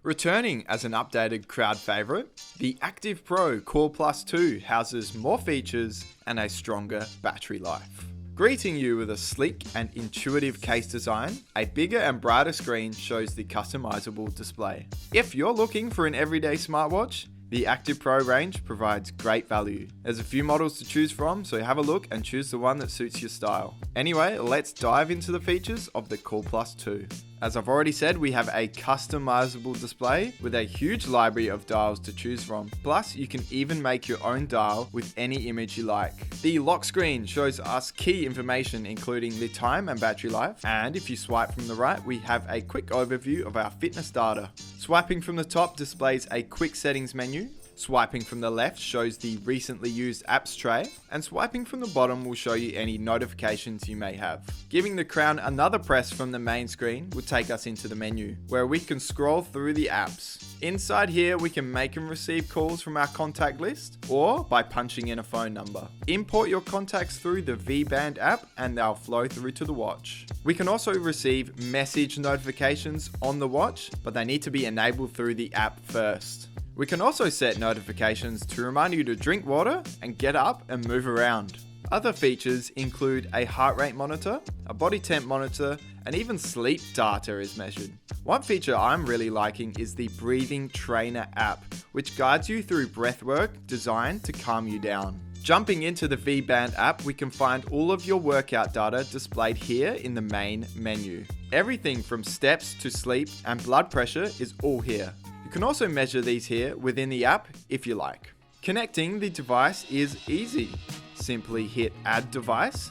Returning as an updated crowd favourite, the Active Pro Core Plus 2 houses more features and a stronger battery life. Greeting you with a sleek and intuitive case design, a bigger and brighter screen shows the customizable display. If you're looking for an everyday smartwatch, the Active Pro range provides great value. There's a few models to choose from, so have a look and choose the one that suits your style. Anyway, let's dive into the features of the Core Plus 2. As I've already said, we have a customizable display with a huge library of dials to choose from. Plus, you can even make your own dial with any image you like. The lock screen shows us key information including the time and battery life. And if you swipe from the right, we have a quick overview of our fitness data. Swiping from the top displays a quick settings menu. Swiping from the left shows the recently used apps tray, and swiping from the bottom will show you any notifications you may have. Giving the crown another press from the main screen will take us into the menu, where we can scroll through the apps. Inside here, we can make and receive calls from our contact list, or by punching in a phone number. Import your contacts through the V-Band app and they'll flow through to the watch. We can also receive message notifications on the watch, but they need to be enabled through the app first. We can also set notifications to remind you to drink water and get up and move around. Other features include a heart rate monitor, a body temp monitor, and even sleep data is measured. One feature I'm really liking is the Breathing Trainer app, which guides you through breathwork designed to calm you down. Jumping into the V-Band app, we can find all of your workout data displayed here in the main menu. Everything from steps to sleep and blood pressure is all here. You can also measure these here within the app if you like. Connecting the device is easy. Simply hit Add Device,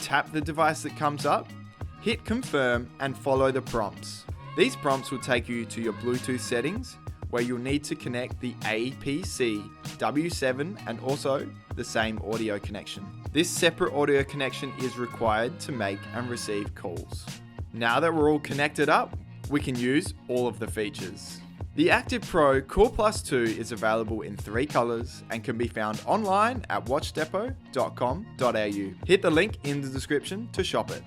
tap the device that comes up, hit Confirm and follow the prompts. These prompts will take you to your Bluetooth settings where you'll need to connect the APC W7 and also the same audio connection. This separate audio connection is required to make and receive calls. Now that we're all connected up, we can use all of the features. The Active Pro Core Plus 2 is available in 3 colours and can be found online at watchdepot.com.au. Hit the link in the description to shop it.